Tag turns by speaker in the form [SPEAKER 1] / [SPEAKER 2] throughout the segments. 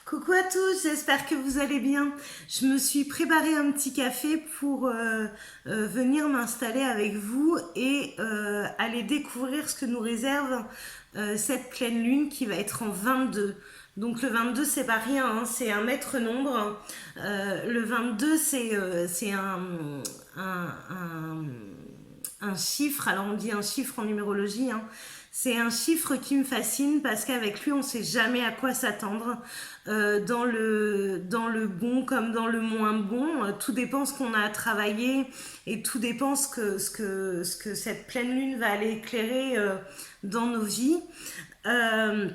[SPEAKER 1] Coucou à tous, j'espère que vous allez bien. Je me suis préparé un petit café pour venir m'installer avec vous et aller découvrir ce que nous réserve cette pleine lune qui va être en 22. Donc le 22 c'est pas rien, hein, c'est un maître nombre. Le 22 c'est un, un, un chiffre, alors on dit un chiffre en numérologie, hein. C'est un chiffre qui me fascine parce qu'avec lui, on ne sait jamais à quoi s'attendre. Dans le bon comme dans le moins bon, tout dépend ce qu'on a à travailler et tout dépend ce que cette pleine lune va aller éclairer dans nos vies. Euh,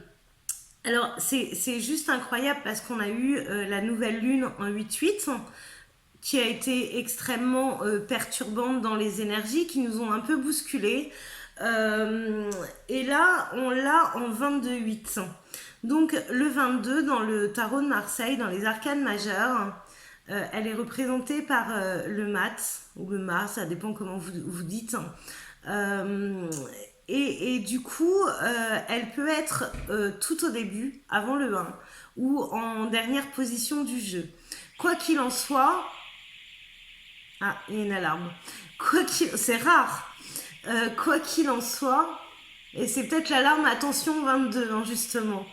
[SPEAKER 1] alors, c'est juste incroyable parce qu'on a eu la nouvelle lune en 8-8 qui a été extrêmement perturbante dans les énergies, qui nous ont un peu bousculés. Et là, on l'a en 22-8. Donc le 22, dans le tarot de Marseille, dans les arcanes majeures, elle est représentée par le mat, ou le mât, ça dépend comment vous dites. Euh, et du coup, elle peut être tout au début, avant le 1, ou en dernière position du jeu. Quoi qu'il en soit, ah, il y a une alarme. C'est rare. Quoi qu'il en soit, et c'est peut-être l'alarme attention 22, hein, justement.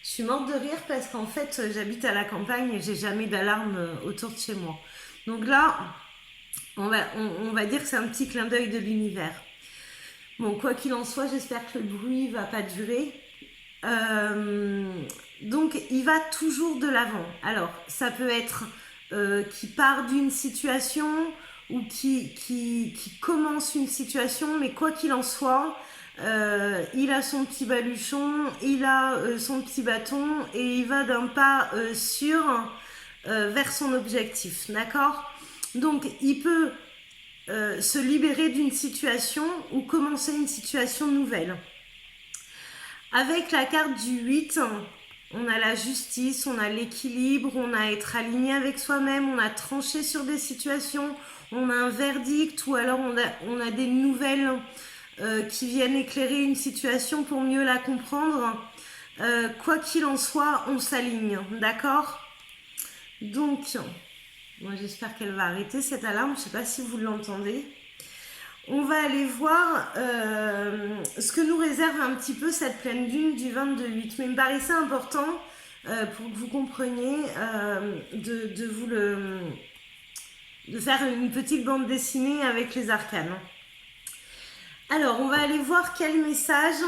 [SPEAKER 1] Je suis morte de rire parce qu'en fait, j'habite à la campagne et j'ai jamais d'alarme autour de chez moi. Donc là, on va dire que c'est un petit clin d'œil de l'univers. Bon, quoi qu'il en soit, j'espère que le bruit va pas durer. Euh, donc, il va toujours de l'avant. Alors, ça peut être qui part d'une situation ou qui commence une situation, mais quoi qu'il en soit, il a son petit baluchon, il a son petit bâton et il va d'un pas sûr vers son objectif, d'accord? Donc, il peut se libérer d'une situation ou commencer une situation nouvelle. Avec la carte du 8, on a la justice, on a l'équilibre, on a à être aligné avec soi-même, on a tranché sur des situations, on a un verdict ou alors on a des nouvelles qui viennent éclairer une situation pour mieux la comprendre. Quoi qu'il en soit, on s'aligne, d'accord? Donc, moi j'espère qu'elle va arrêter cette alarme, je ne sais pas si vous l'entendez. On va aller voir ce que nous réserve un petit peu cette pleine lune du 22-8. Mais il me paraissait important pour que vous compreniez de faire une petite bande dessinée avec les arcanes. Alors, on va aller voir quel message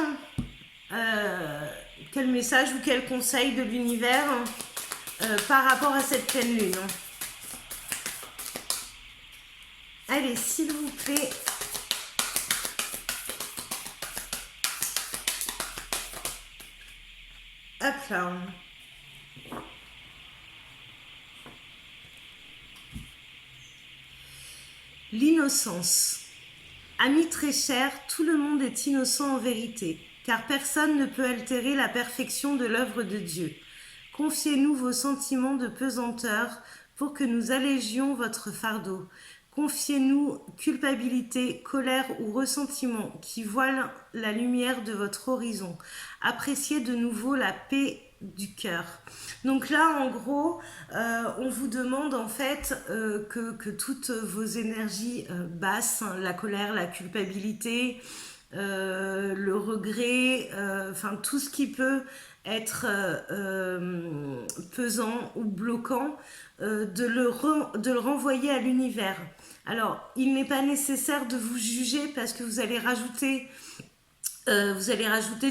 [SPEAKER 1] ou quel conseil de l'univers par rapport à cette pleine lune. Allez, s'il vous plaît. Hop là. L'innocence. Amis très chers, tout le monde est innocent en vérité, car personne ne peut altérer la perfection de l'œuvre de Dieu. Confiez-nous vos sentiments de pesanteur pour que nous allégions votre fardeau. Confiez-nous culpabilité, colère ou ressentiment qui voilent la lumière de votre horizon. Appréciez de nouveau la paix du cœur. Donc là, en gros, on vous demande en fait que toutes vos énergies basses, hein, la colère, la culpabilité, le regret, enfin tout ce qui peut être pesant ou bloquant, de le renvoyer à l'univers. Alors, il n'est pas nécessaire de vous juger parce que vous allez rajouter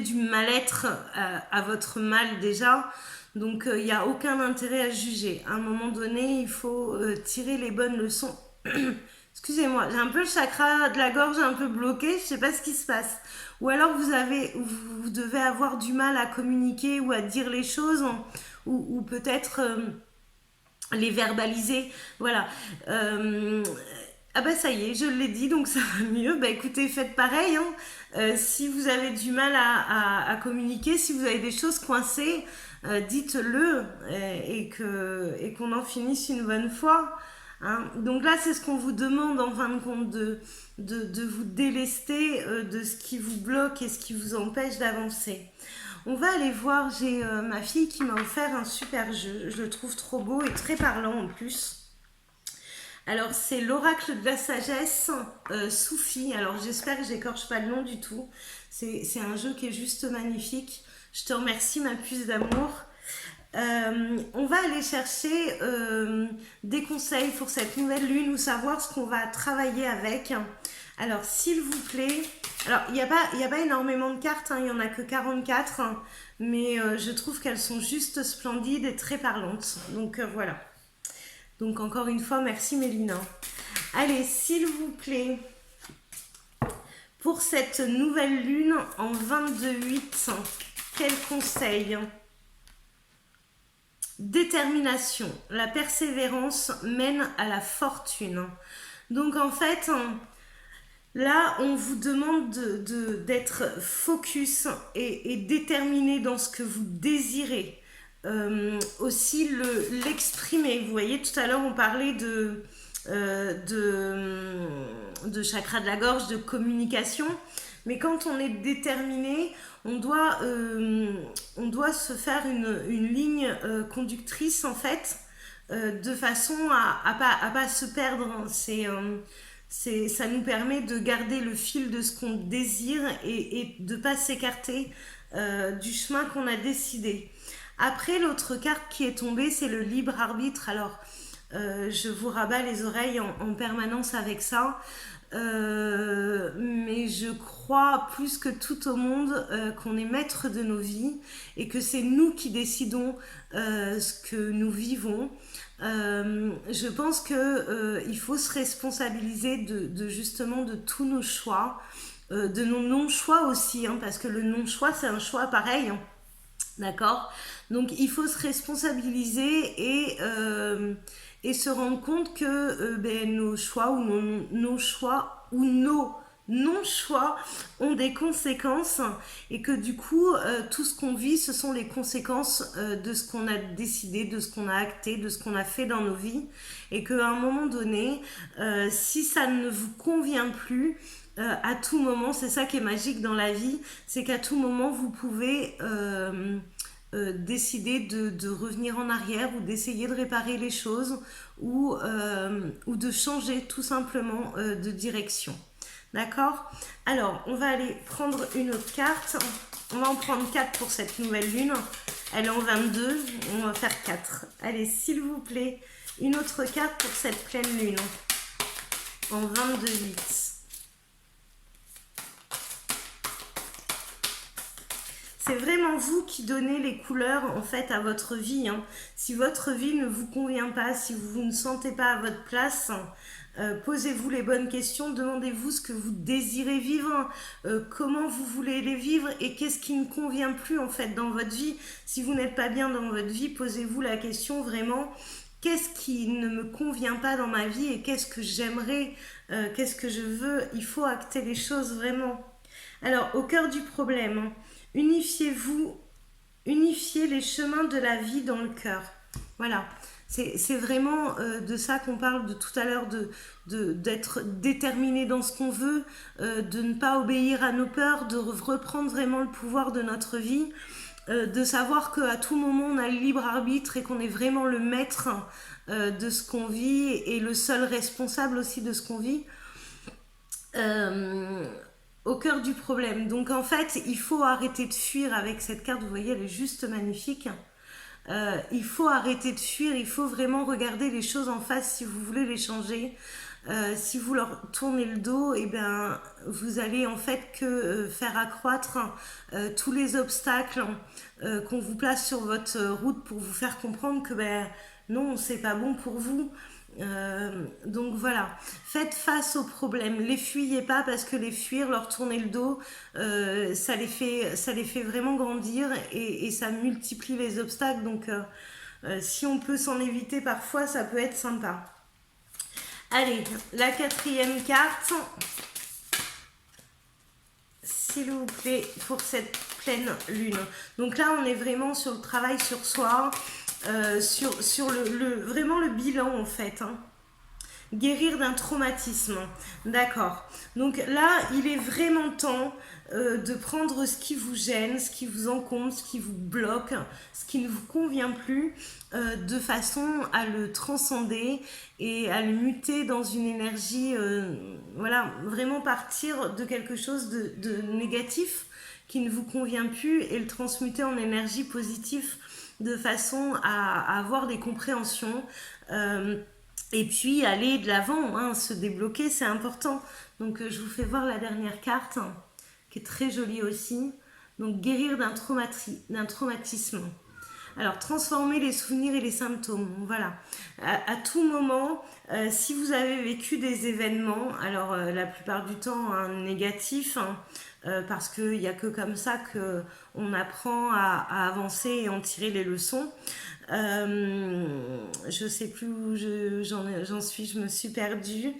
[SPEAKER 1] du mal-être à votre mal déjà. Donc, il n'y a aucun intérêt à juger. À un moment donné, il faut tirer les bonnes leçons. Excusez-moi, j'ai un peu le chakra de la gorge un peu bloqué, je ne sais pas ce qui se passe. Ou alors vous devez avoir du mal à communiquer ou à dire les choses, ou peut-être les verbaliser. Voilà. Ah bah ça y est, je l'ai dit, donc ça va mieux. Bah écoutez, faites pareil, hein. Si vous avez du mal à communiquer, si vous avez des choses coincées, dites-le et qu'on en finisse une bonne fois. Hein. Donc là, c'est ce qu'on vous demande en fin de compte, de vous délester de ce qui vous bloque et ce qui vous empêche d'avancer. On va aller voir, j'ai ma fille qui m'a offert un super jeu. Je le trouve trop beau et très parlant en plus. Alors, c'est l'oracle de la sagesse Soufi. Alors, j'espère que j'écorche pas le nom du tout. C'est un jeu qui est juste magnifique. Je te remercie, ma puce d'amour. On va aller chercher des conseils pour cette nouvelle lune ou savoir ce qu'on va travailler avec. Alors, s'il vous plaît, alors il n'y a pas énormément de cartes, hein, il n'y en a que 44, hein, mais je trouve qu'elles sont juste splendides et très parlantes. Donc voilà. Donc encore une fois, merci Mélina. Allez, s'il vous plaît, pour cette nouvelle lune en 22-8, quel conseil? Détermination. La persévérance mène à la fortune. Donc en fait, là, on vous demande d'être focus et déterminé dans ce que vous désirez. Aussi l'exprimer. Vous voyez, tout à l'heure, on parlait de chakra de la gorge, de communication. Mais quand on est déterminé, on doit se faire une ligne conductrice, en fait, de façon à pas se perdre. Ça nous permet de garder le fil de ce qu'on désire et de ne pas s'écarter du chemin qu'on a décidé. Après, l'autre carte qui est tombée, c'est le libre arbitre. Alors, je vous rabats les oreilles en permanence avec ça. Mais je crois plus que tout au monde qu'on est maître de nos vies et que c'est nous qui décidons ce que nous vivons. Je pense que il faut se responsabiliser justement de tous nos choix, de nos non-choix aussi, hein, parce que le non-choix c'est un choix pareil, hein, d'accord? Donc il faut se responsabiliser et se rendre compte que nos choix ou nos choix ou nos non-choix ont des conséquences et que du coup tout ce qu'on vit ce sont les conséquences de ce qu'on a décidé, de ce qu'on a acté, de ce qu'on a fait dans nos vies et qu'à un moment donné si ça ne vous convient plus à tout moment, c'est ça qui est magique dans la vie, c'est qu'à tout moment vous pouvez décider de revenir en arrière ou d'essayer de réparer les choses ou de changer tout simplement de direction. D'accord? Alors, on va aller prendre une autre carte. On va en prendre 4 pour cette nouvelle lune. Elle est en 22, on va faire 4. Allez, s'il vous plaît, une autre carte pour cette pleine lune en 22-8. C'est vraiment vous qui donnez les couleurs en fait à votre vie, hein. Si votre vie ne vous convient pas, si vous ne sentez pas à votre place, posez-vous les bonnes questions, demandez-vous ce que vous désirez vivre, comment vous voulez les vivre et qu'est-ce qui ne convient plus en fait dans votre vie. Si vous n'êtes pas bien dans votre vie, posez-vous la question vraiment, qu'est-ce qui ne me convient pas dans ma vie et qu'est-ce que j'aimerais, qu'est-ce que je veux. Il faut acter les choses vraiment. Alors, au cœur du problème, hein, unifiez les chemins de la vie dans le cœur. Voilà, c'est vraiment de ça qu'on parle de tout à l'heure, d'être déterminé dans ce qu'on veut, de ne pas obéir à nos peurs, de reprendre vraiment le pouvoir de notre vie, de savoir qu'à tout moment on a le libre arbitre et qu'on est vraiment le maître de ce qu'on vit et le seul responsable aussi de ce qu'on vit. Au cœur du problème. Donc en fait, il faut arrêter de fuir avec cette carte. Vous voyez, elle est juste magnifique. Il faut arrêter de fuir. Il faut vraiment regarder les choses en face si vous voulez les changer. Si vous leur tournez le dos, et bien, vous allez en fait que faire accroître tous les obstacles qu'on vous place sur votre route pour vous faire comprendre que non, c'est pas bon pour vous. Donc voilà, faites face aux problèmes, les fuyez pas parce que les fuir, leur tourner le dos, ça les fait vraiment grandir et ça multiplie les obstacles. Donc si on peut s'en éviter parfois, ça peut être sympa. Allez, la 4e carte, s'il vous plaît, pour cette pleine lune. Donc là, on est vraiment sur le travail sur soi. Sur vraiment le bilan en fait, hein. Guérir d'un traumatisme. D'accord. Donc là, il est vraiment temps de prendre ce qui vous gêne, ce qui vous encombre, ce qui vous bloque, ce qui ne vous convient plus, de façon à le transcender et à le muter dans une énergie, voilà, vraiment partir de quelque chose de négatif qui ne vous convient plus et le transmuter en énergie positive de façon à avoir des compréhensions. Et puis aller de l'avant, hein, se débloquer, c'est important. Donc je vous fais voir la dernière carte, hein, qui est très jolie aussi. Donc guérir d'un traumatisme. Alors, transformer les souvenirs et les symptômes. Voilà. À tout moment, si vous avez vécu des événements, alors la plupart du temps hein, négatifs, hein, parce qu'il n'y a que comme ça qu'on apprend à avancer et en tirer les leçons. Je sais plus où j'en suis, je me suis perdue.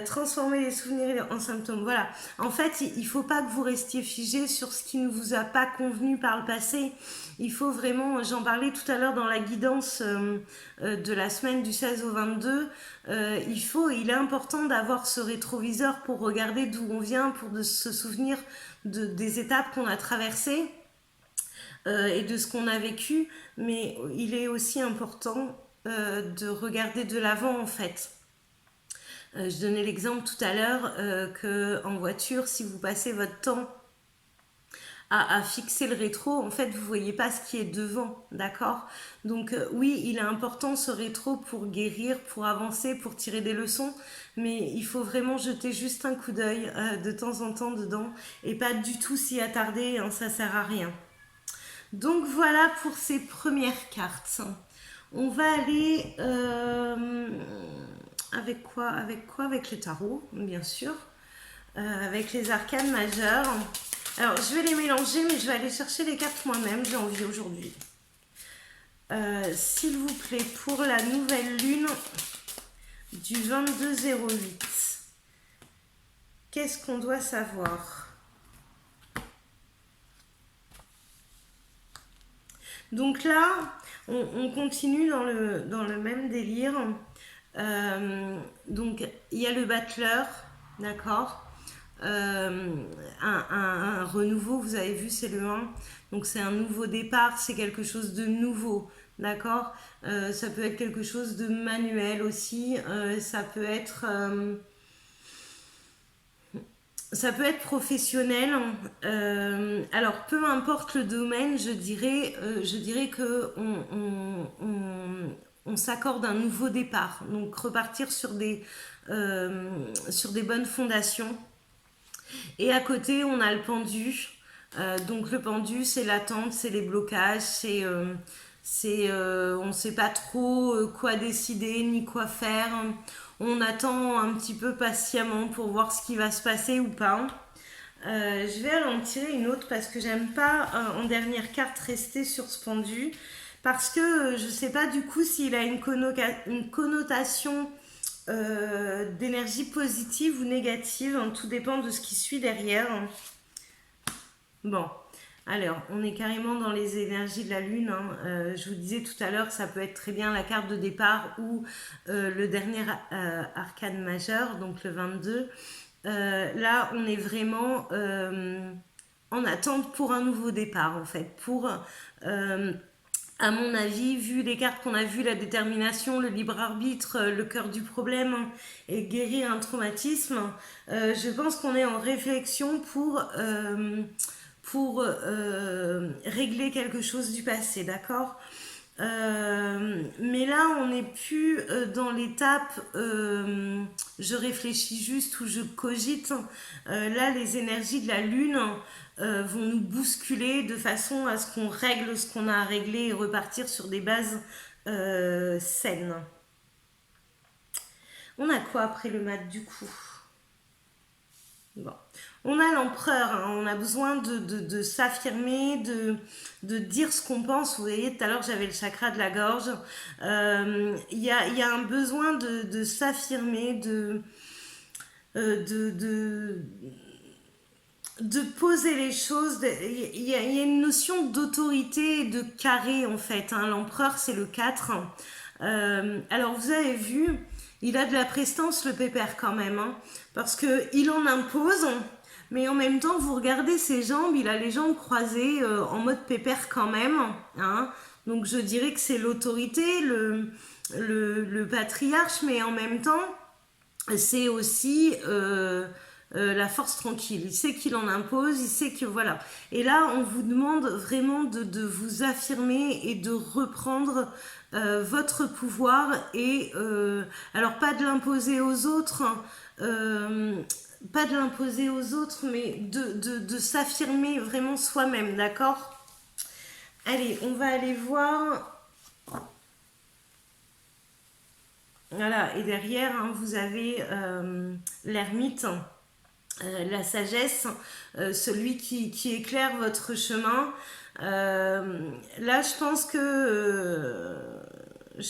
[SPEAKER 1] Transformer les souvenirs en symptômes. Voilà. En fait, il ne faut pas que vous restiez figé sur ce qui ne vous a pas convenu par le passé. Il faut vraiment, j'en parlais tout à l'heure dans la guidance de la semaine du 16 au 22, il est important d'avoir ce rétroviseur pour regarder d'où on vient, pour se souvenir des étapes qu'on a traversées et de ce qu'on a vécu. Mais il est aussi important de regarder de l'avant en fait. Je donnais l'exemple tout à l'heure qu'en voiture, si vous passez votre temps à fixer le rétro, en fait, vous ne voyez pas ce qui est devant, d'accord? Donc oui, il est important ce rétro pour guérir, pour avancer, pour tirer des leçons, mais il faut vraiment jeter juste un coup d'œil de temps en temps dedans et pas du tout s'y attarder, hein, ça sert à rien. Donc voilà pour ces premières cartes. On va aller avec quoi? Avec les tarots, bien sûr. Avec les arcanes majeures. Alors, je vais les mélanger, mais je vais aller chercher les cartes moi-même. J'ai envie aujourd'hui. S'il vous plaît, pour la nouvelle lune du 22-08, qu'est-ce qu'on doit savoir? Donc là, on continue dans le même délire. Donc, il y a le battleur, d'accord, un renouveau, vous avez vu, c'est le 1. Donc, c'est un nouveau départ, c'est quelque chose de nouveau, d'accord. Ça peut être quelque chose de manuel aussi, ça peut être professionnel. Alors, peu importe le domaine, je dirais que on s'accorde un nouveau départ. Donc, repartir sur des bonnes fondations. Et à côté, on a le pendu. Donc, le pendu, c'est l'attente, c'est les blocages, on ne sait pas trop quoi décider ni quoi faire. On attend un petit peu patiemment pour voir ce qui va se passer ou pas. Je vais en tirer une autre parce que j'aime pas en dernière carte rester sur ce pendu. Parce que je sais pas du coup s'il a une connotation d'énergie positive ou négative. Tout dépend de ce qui suit derrière. Bon, alors, on est carrément dans les énergies de la Lune. Hein. Je vous disais tout à l'heure, ça peut être très bien la carte de départ ou le dernier arcane majeur, donc le 22. Là, on est vraiment en attente pour un nouveau départ, en fait. À mon avis, vu les cartes qu'on a vues, la détermination, le libre arbitre, le cœur du problème et guérir un traumatisme, je pense qu'on est en réflexion pour régler quelque chose du passé, d'accord. Mais là, on n'est plus dans l'étape je réfléchis juste ou je cogite. Là, les énergies de la Lune vont nous bousculer de façon à ce qu'on règle ce qu'on a à régler et repartir sur des bases saines. On a quoi après le mat du coup? Bon. On a l'empereur, hein, on a besoin de s'affirmer, de dire ce qu'on pense. Vous voyez, tout à l'heure j'avais le chakra de la gorge. Il y a un besoin de s'affirmer, de poser les choses. Il y a une notion d'autorité et de carré en fait. Hein. L'empereur c'est le 4. Alors vous avez vu, il a de la prestance, le pépère, quand même, hein, parce qu'il en impose, mais en même temps, vous regardez ses jambes, il a les jambes croisées en mode pépère quand même, hein. Donc je dirais que c'est l'autorité, le patriarche, mais en même temps, c'est aussi la force tranquille. Il sait qu'il en impose, il sait que voilà. Et là, on vous demande vraiment de vous affirmer et de reprendre votre pouvoir et alors pas de l'imposer aux autres, hein, pas de l'imposer aux autres, mais de s'affirmer vraiment soi-même, d'accord? Allez, on va aller voir. Voilà, et derrière, hein, vous avez l'ermite, la sagesse, celui qui éclaire votre chemin. Là, je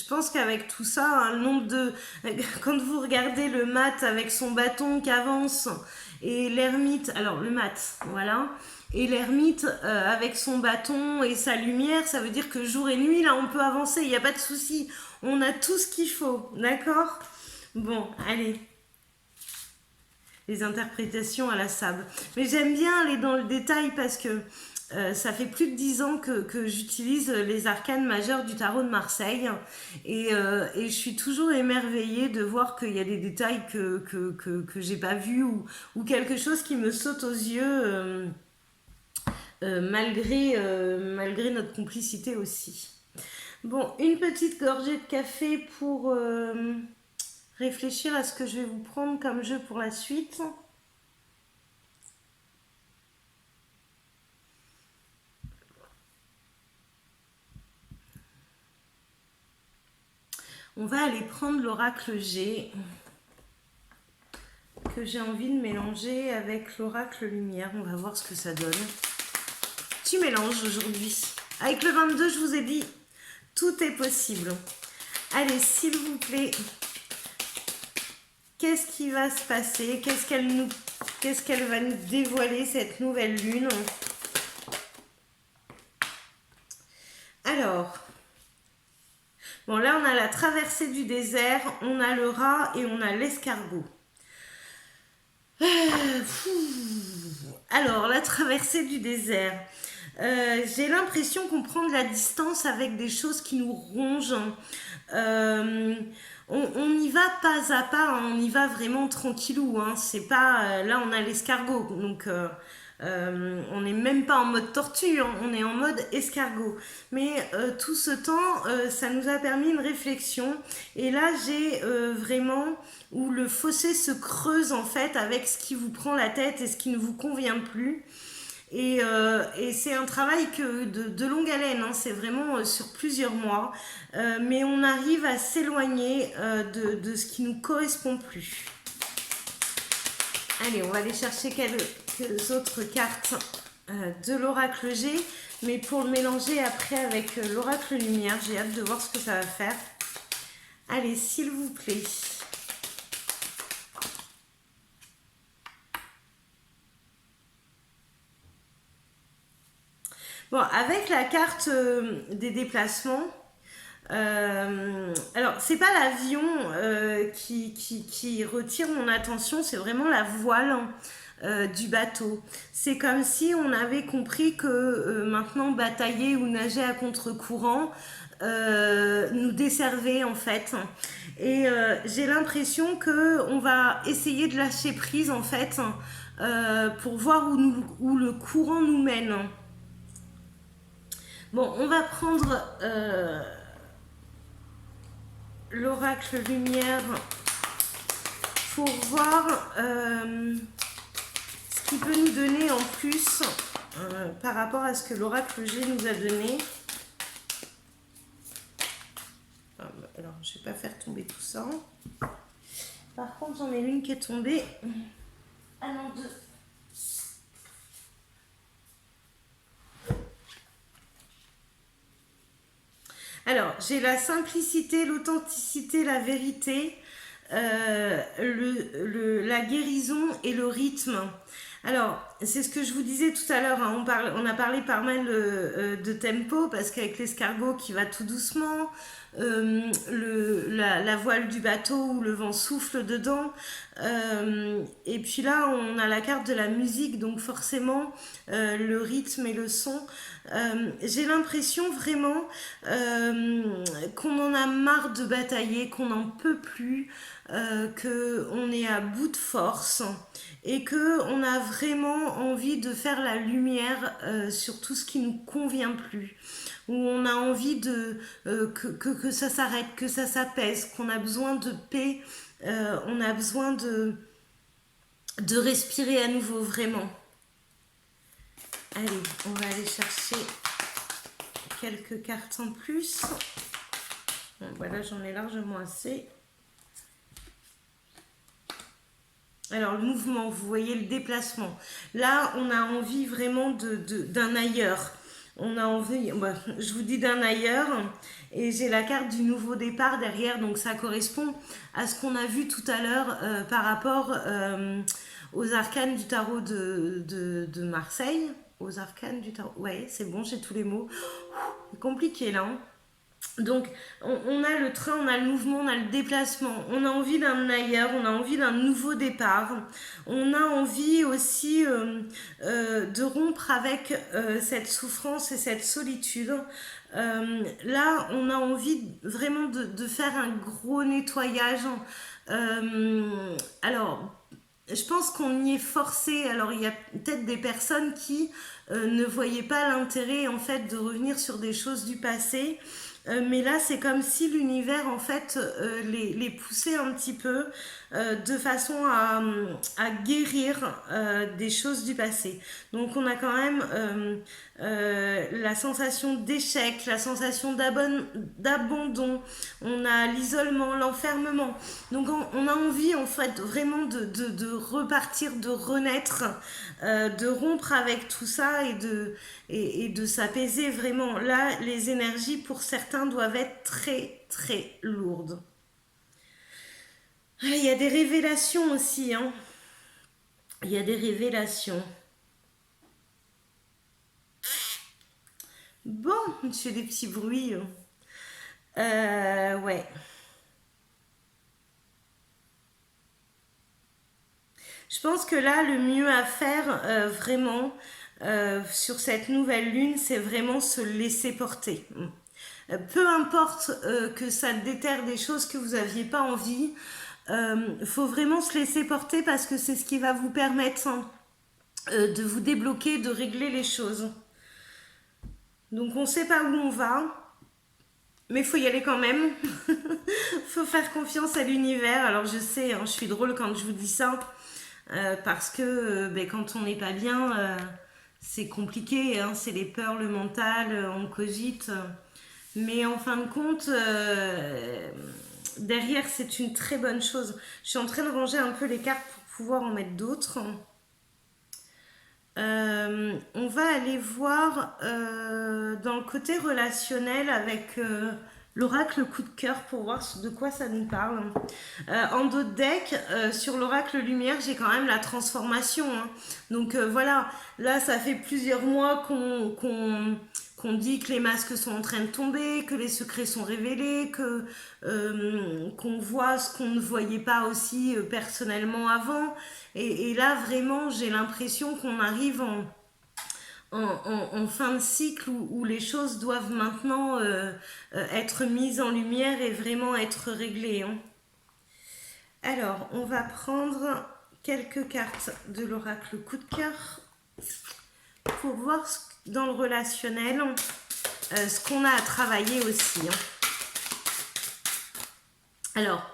[SPEAKER 1] pense qu'avec tout ça, hein, le nombre de... Quand vous regardez le mat avec son bâton qui avance et l'ermite, alors le mat, voilà, et l'ermite avec son bâton et sa lumière, ça veut dire que jour et nuit, là, on peut avancer, il n'y a pas de souci. On a tout ce qu'il faut, d'accord? Bon, allez. Les interprétations à la sable. Mais j'aime bien aller dans le détail parce que ça fait plus de 10 ans que j'utilise les arcanes majeures du tarot de Marseille et je suis toujours émerveillée de voir qu'il y a des détails que j'ai pas vus ou quelque chose qui me saute aux yeux malgré notre complicité aussi. Bon, une petite gorgée de café pour réfléchir à ce que je vais vous prendre comme jeu pour la suite. On va aller prendre l'oracle G que j'ai envie de mélanger avec l'oracle lumière. On va voir ce que ça donne. Petit mélange aujourd'hui. Avec le 22, je vous ai dit, tout est possible. Allez, s'il vous plaît, qu'est-ce qui va se passer? Qu'est-ce qu'elle va nous dévoiler, cette nouvelle lune? Alors, bon, là, on a la traversée du désert, on a le rat et on a l'escargot. Alors, la traversée du désert. J'ai l'impression qu'on prend de la distance avec des choses qui nous rongent. On y va pas à pas, hein, on y va vraiment tranquillou. Hein, c'est pas là on a l'escargot, donc on n'est même pas en mode tortue, hein, on est en mode escargot. Mais tout ce temps, ça nous a permis une réflexion. Et là, j'ai vraiment où le fossé se creuse en fait avec ce qui vous prend la tête et ce qui ne vous convient plus. Et c'est un travail de longue haleine, hein, c'est vraiment sur plusieurs mois, mais on arrive à s'éloigner de ce qui nous correspond plus. Allez, on va aller chercher quelques autres cartes de l'oracle G, mais pour le mélanger après avec l'oracle lumière, j'ai hâte de voir ce que ça va faire. Allez, s'il vous plaît. Bon, avec la carte des déplacements, alors c'est pas l'avion qui retire mon attention, c'est vraiment la voile du bateau. C'est comme si on avait compris que maintenant batailler ou nager à contre-courant nous desservait en fait. Et j'ai l'impression que on va essayer de lâcher prise en fait pour voir où le courant nous mène. Bon, on va prendre l'oracle lumière pour voir ce qu'il peut nous donner en plus par rapport à ce que l'oracle G nous a donné. Alors, je ne vais pas faire tomber tout ça. Par contre, j'en ai une qui est tombée. Ah non, deux. Alors, j'ai la simplicité, l'authenticité, la vérité, la guérison et le rythme. Alors, c'est ce que je vous disais tout à l'heure, hein, on a parlé pas mal de tempo, parce qu'avec l'escargot qui va tout doucement, la voile du bateau où le vent souffle dedans, et puis là on a la carte de la musique, donc forcément le rythme et le son. J'ai l'impression vraiment qu'on en a marre de batailler, qu'on n'en peut plus, qu'on est à bout de force et que on a vraiment envie de faire la lumière sur tout ce qui nous convient plus, où on a envie que ça s'arrête, que ça s'apaise, qu'on a besoin de paix, on a besoin de respirer à nouveau, vraiment. Allez, on va aller chercher quelques cartes en plus. Bon, voilà, j'en ai largement assez. Alors, le mouvement, vous voyez le déplacement. Là, on a envie vraiment d'un ailleurs. On a envie, bah, je vous dis d'un ailleurs, et j'ai la carte du nouveau départ derrière, donc ça correspond à ce qu'on a vu tout à l'heure par rapport aux arcanes du tarot de Marseille. Aux arcanes du tarot, ouais, c'est bon, j'ai tous les mots. C'est compliqué là, hein. Donc, on a le train, on a le mouvement, on a le déplacement, on a envie d'un ailleurs, on a envie d'un nouveau départ, on a envie aussi de rompre avec cette souffrance et cette solitude. Là, on a envie vraiment de faire un gros nettoyage. Alors, je pense qu'on y est forcé. Alors, il y a peut-être des personnes qui ne voyaient pas l'intérêt en fait de revenir sur des choses du passé. Mais là, c'est comme si l'univers, en fait, les poussait un petit peu de façon à guérir des choses du passé. Donc, on a quand même la sensation d'échec, la sensation d'abandon, on a l'isolement, l'enfermement. Donc, on a envie, en fait, vraiment de repartir, de renaître, de rompre avec tout ça et de s'apaiser vraiment. Là, les énergies pour certains doivent être très très lourdes. Ah, il y a des révélations aussi, hein. Il y a des révélations. Bon, monsieur des petits bruits. Ouais. Je pense que là, le mieux à faire, vraiment, sur cette nouvelle lune, c'est vraiment se laisser porter. Peu importe que ça déterre des choses que vous n'aviez pas envie, faut vraiment se laisser porter parce que c'est ce qui va vous permettre hein, de vous débloquer, de régler les choses. Donc on ne sait pas où on va, mais il faut y aller quand même. Faut faire confiance à l'univers. Alors je sais, hein, je suis drôle quand je vous dis ça, parce que ben, quand on n'est pas bien, c'est compliqué, hein, c'est les peurs, le mental, on cogite. Mais en fin de compte, derrière, c'est une très bonne chose. Je suis en train de ranger un peu les cartes pour pouvoir en mettre d'autres. On va aller voir dans le côté relationnel avec l'oracle coup de cœur pour voir de quoi ça nous parle. En dos de deck, sur l'oracle lumière, j'ai quand même la transformation. Hein. Donc voilà, là ça fait plusieurs mois qu'on dit que les masques sont en train de tomber, que les secrets sont révélés, qu'on voit ce qu'on ne voyait pas aussi personnellement avant. Et là, vraiment, j'ai l'impression qu'on arrive en fin de cycle où les choses doivent maintenant être mises en lumière et vraiment être réglées. Hein. Alors, on va prendre quelques cartes de l'oracle coup de cœur pour voir dans le relationnel ce qu'on a à travailler aussi. Hein. Alors,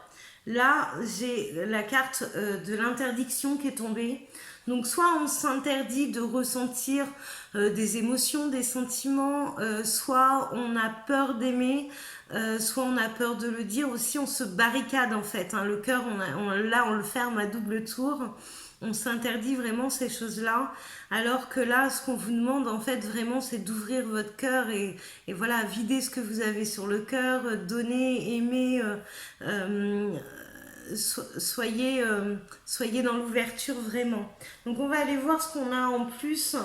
[SPEAKER 1] là, j'ai la carte de l'interdiction qui est tombée. Donc, soit on s'interdit de ressentir des émotions, des sentiments, soit on a peur d'aimer, soit on a peur de le dire. Aussi, on se barricade en fait. Hein. Le cœur, là, on le ferme à double tour. On s'interdit vraiment ces choses-là. Alors que là, ce qu'on vous demande en fait vraiment, c'est d'ouvrir votre cœur et voilà, vider ce que vous avez sur le cœur, donner, aimer. soyez dans l'ouverture vraiment. Donc on va aller voir ce qu'on a en plus.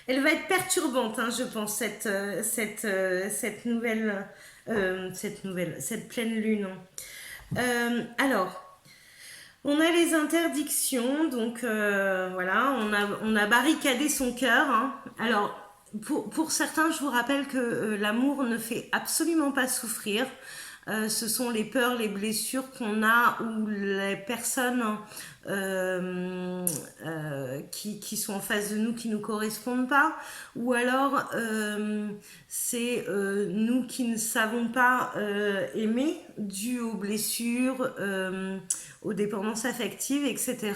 [SPEAKER 1] Elle va être perturbante, hein, je pense, cette pleine lune. Alors, on a les interdictions, donc voilà, on a barricadé son cœur. Hein. Alors, pour certains, je vous rappelle que l'amour ne fait absolument pas souffrir. Ce sont les peurs, les blessures qu'on a ou les personnes qui sont en face de nous qui ne nous correspondent pas, ou alors c'est nous qui ne savons pas aimer dû aux blessures, aux dépendances affectives, etc.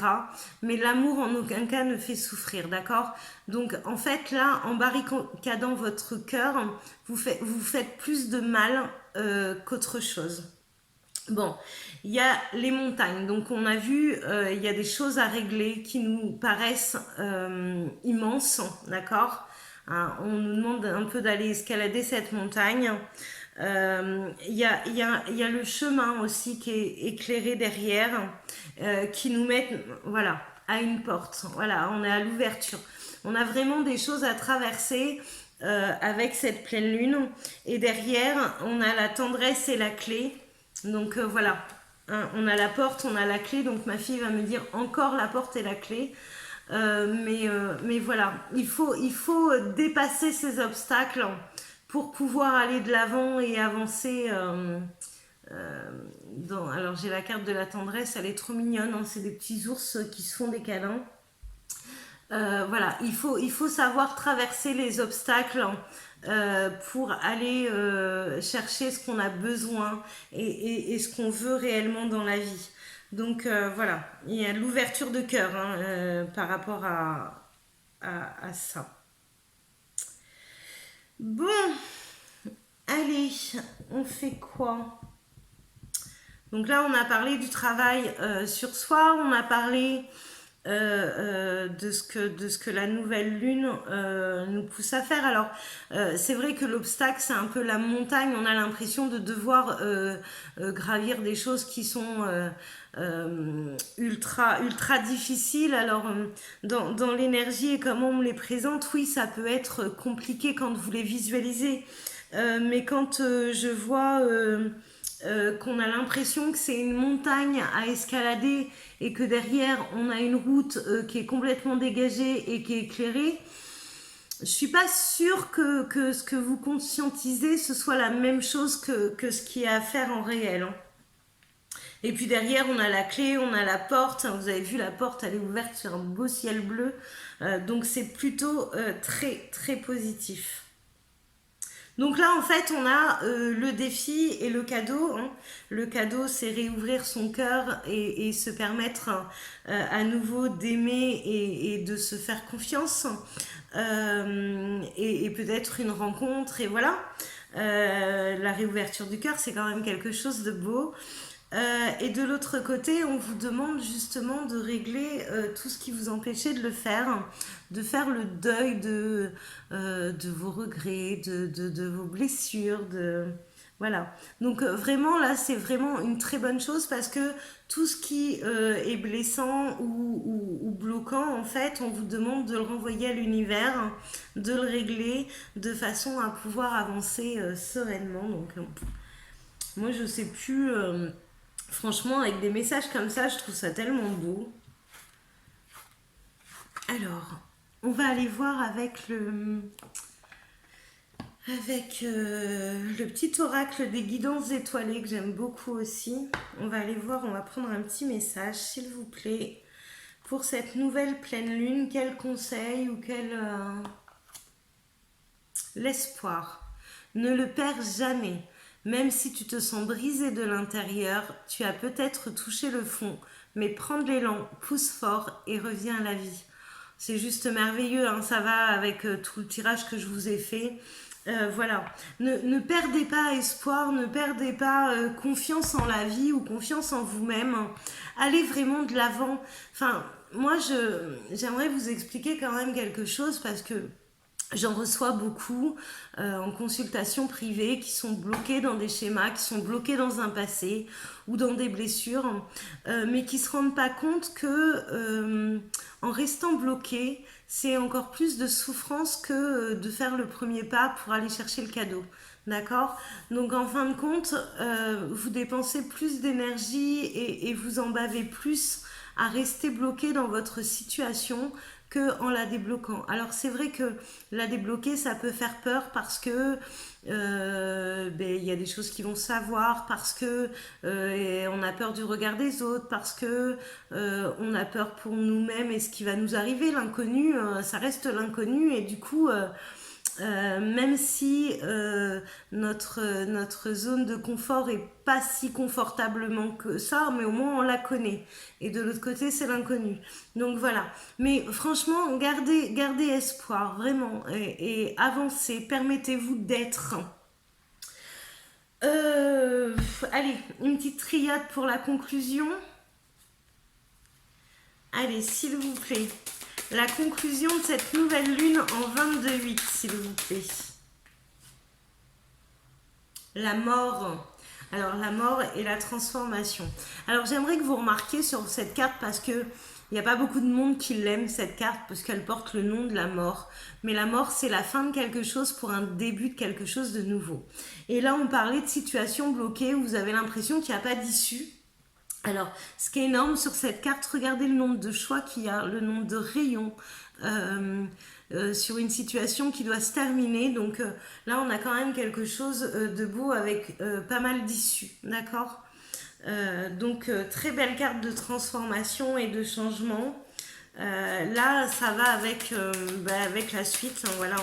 [SPEAKER 1] Mais l'amour en aucun cas ne fait souffrir, d'accord? Donc en fait là, en barricadant votre cœur, vous faites plus de mal qu'autre chose. Bon, il y a les montagnes. Donc on a vu, il y a des choses à régler qui nous paraissent immenses, d'accord? Hein, on nous demande un peu d'aller escalader cette montagne. Il y a le chemin aussi qui est éclairé derrière, qui nous met, voilà, à une porte. Voilà, on est à l'ouverture. On a vraiment des choses à traverser avec cette pleine lune. Et derrière, on a la tendresse et la clé. Donc voilà, hein, on a la porte, on a la clé. Donc ma fille va me dire encore la porte et la clé. Mais voilà, il faut dépasser ces obstacles pour pouvoir aller de l'avant et avancer. Alors j'ai la carte de la tendresse, elle est trop mignonne. Hein, c'est des petits ours qui se font des câlins. Voilà, il faut savoir traverser les obstacles pour aller chercher ce qu'on a besoin et ce qu'on veut réellement dans la vie. Donc voilà, il y a l'ouverture de cœur hein, par rapport à ça. Bon, allez, on fait quoi? Donc là, on a parlé du travail sur soi, on a parlé de ce que la nouvelle lune nous pousse à faire. Alors, c'est vrai que l'obstacle, c'est un peu la montagne. On a l'impression de devoir gravir des choses qui sont ultra difficiles. Alors, dans l'énergie et comment on me les présente, oui, ça peut être compliqué quand vous les visualisez. Mais quand je vois qu'on a l'impression que c'est une montagne à escalader et que derrière on a une route qui est complètement dégagée et qui est éclairée, je suis pas sûre que ce que vous conscientisez ce soit la même chose que ce qui est à faire en réel. Hein. Et puis derrière on a la clé, on a la porte, vous avez vu la porte elle est ouverte sur un beau ciel bleu, donc c'est plutôt très très positif. Donc là, en fait, on a le défi et le cadeau. Hein. Le cadeau, c'est réouvrir son cœur et se permettre à nouveau d'aimer et de se faire confiance. Et peut-être une rencontre, et voilà. La réouverture du cœur, c'est quand même quelque chose de beau. Et de l'autre côté, on vous demande justement de régler tout ce qui vous empêchait de le faire, de faire le deuil de vos regrets, de vos blessures, voilà. Donc vraiment là, c'est vraiment une très bonne chose parce que tout ce qui est blessant ou bloquant, en fait, on vous demande de le renvoyer à l'univers, de le régler de façon à pouvoir avancer sereinement. Donc moi, je sais plus. Franchement, avec des messages comme ça, je trouve ça tellement beau. Alors, on va aller voir avec le petit oracle des guidances étoilées que j'aime beaucoup aussi. On va aller voir, on va prendre un petit message, s'il vous plaît. Pour cette nouvelle pleine lune, quel conseil ou quel... l'espoir. Ne le perds jamais. Même si tu te sens brisé de l'intérieur, tu as peut-être touché le fond, mais prends de l'élan, pousse fort et reviens à la vie. C'est juste merveilleux, hein, ça va avec tout le tirage que je vous ai fait. Voilà, ne perdez pas espoir, ne perdez pas confiance en la vie ou confiance en vous-même. Allez vraiment de l'avant. Enfin, moi, j'aimerais vous expliquer quand même quelque chose parce que J'en reçois beaucoup en consultation privée qui sont bloqués dans des schémas, qui sont bloqués dans un passé ou dans des blessures, mais qui ne se rendent pas compte que en restant bloqués, c'est encore plus de souffrance que de faire le premier pas pour aller chercher le cadeau. D'accord. Donc en fin de compte, vous dépensez plus d'énergie et vous en bavez plus à rester bloqué dans votre situation que en la débloquant. Alors c'est vrai que la débloquer, ça peut faire peur parce que il y a des choses qui vont savoir, parce que on a peur du regard des autres, parce que on a peur pour nous-mêmes et ce qui va nous arriver, l'inconnu, ça reste l'inconnu et du coup même si notre zone de confort est pas si confortablement que ça, mais au moins on la connaît. Et de l'autre côté, c'est l'inconnu. Donc voilà. Mais franchement, gardez espoir, vraiment, et avancez. Permettez-vous d'être. Euh, Allez, une petite triade pour la conclusion. Allez, s'il vous plaît. La conclusion de cette nouvelle lune en 22-8, s'il vous plaît. La mort. Alors la mort et la transformation. Alors j'aimerais que vous remarquiez sur cette carte parce que il n'y a pas beaucoup de monde qui l'aime cette carte parce qu'elle porte le nom de la mort. Mais la mort c'est la fin de quelque chose pour un début de quelque chose de nouveau. Et là on parlait de situations bloquées où vous avez l'impression qu'il n'y a pas d'issue. Alors, ce qui est énorme sur cette carte, regardez le nombre de choix qu'il y a, le nombre de rayons sur une situation qui doit se terminer. Donc là, on a quand même quelque chose de beau avec pas mal d'issues, d'accord. Très belle carte de transformation et de changement. Là, ça va avec la suite. Hein, voilà,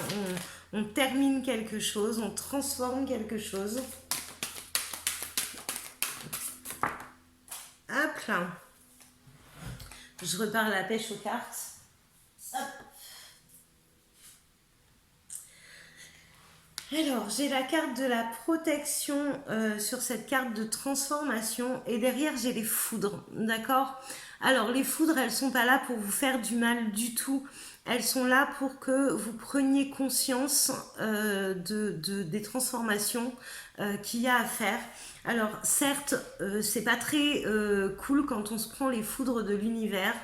[SPEAKER 1] on termine quelque chose, on transforme quelque chose. Hop là. Je repars à la pêche aux cartes. Hop. Alors, j'ai la carte de la protection sur cette carte de transformation et derrière j'ai les foudres, d'accord. Alors, les foudres, elles sont pas là pour vous faire du mal du tout. Elles sont là pour que vous preniez conscience des transformations qu'il y a à faire. Alors, certes, c'est pas très cool quand on se prend les foudres de l'univers.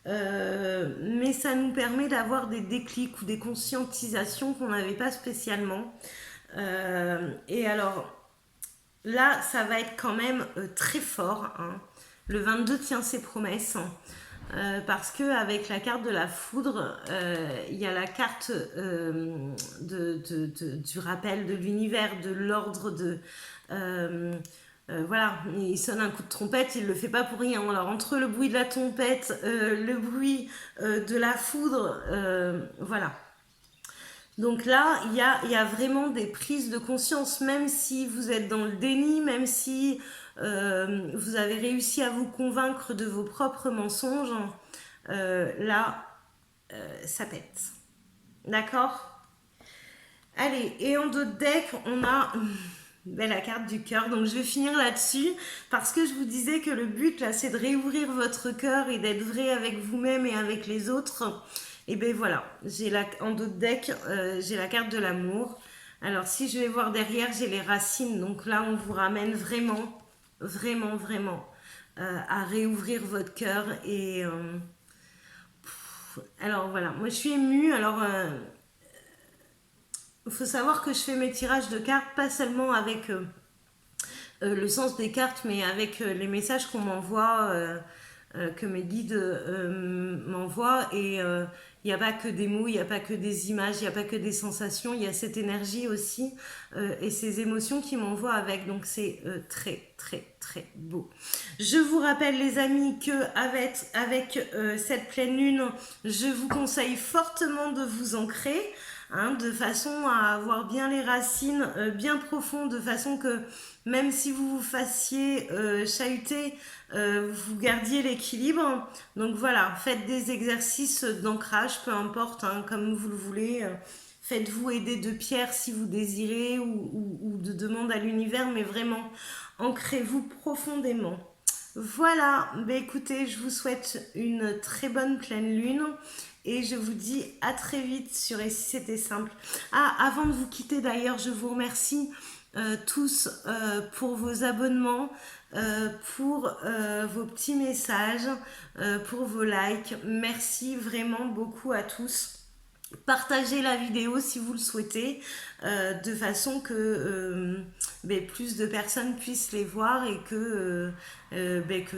[SPEAKER 1] Mais ça nous permet d'avoir des déclics ou des conscientisations qu'on n'avait pas spécialement. Et alors, là, ça va être quand même très fort. Hein. Le 22 tient ses promesses. Hein. Parce que avec la carte de la foudre, il y a la carte du rappel de l'univers, de l'ordre voilà, il sonne un coup de trompette, il le fait pas pour rien. Alors entre le bruit de la trompette, le bruit de la foudre, voilà. Donc là, il y a vraiment des prises de conscience, même si vous êtes dans le déni, même si vous avez réussi à vous convaincre de vos propres mensonges, là, ça pète. D'accord. Allez, et en d'autres decks, on a la carte du cœur. Donc je vais finir là-dessus parce que je vous disais que le but là, c'est de réouvrir votre cœur et d'être vrai avec vous-même et avec les autres. Et ben voilà, en d'autres decks, j'ai la carte de l'amour. Alors si je vais voir derrière, j'ai les racines. Donc là, on vous ramène vraiment, vraiment, vraiment à réouvrir votre cœur. Et alors voilà, moi je suis émue. Alors il faut savoir que je fais mes tirages de cartes pas seulement avec le sens des cartes, mais avec les messages qu'on m'envoie, que mes guides m'envoient. Et il n'y a pas que des mots, il n'y a pas que des images, il n'y a pas que des sensations, il y a cette énergie aussi et ces émotions qui m'envoient avec. Donc c'est très très très beau. Je vous rappelle les amis que avec cette pleine lune, je vous conseille fortement de vous ancrer. Hein, de façon à avoir bien les racines bien profondes, de façon que même si vous vous fassiez chahuter, vous gardiez l'équilibre. Donc voilà, faites des exercices d'ancrage, peu importe, hein, comme vous le voulez. Faites-vous aider de pierre si vous désirez ou de demande à l'univers, mais vraiment, ancrez-vous profondément. Voilà, bah écoutez, je vous souhaite une très bonne pleine lune et je vous dis à très vite sur Et si c'était simple. Ah, avant de vous quitter d'ailleurs, je vous remercie tous pour vos abonnements, pour vos petits messages, pour vos likes. Merci vraiment beaucoup à tous. Partagez la vidéo si vous le souhaitez, de façon que plus de personnes puissent les voir et que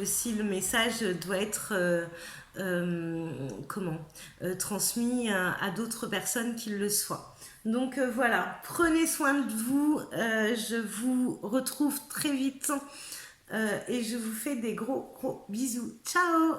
[SPEAKER 1] si le message doit être transmis à d'autres personnes qu'il le soit. Donc voilà, prenez soin de vous, je vous retrouve très vite et je vous fais des gros bisous. Ciao!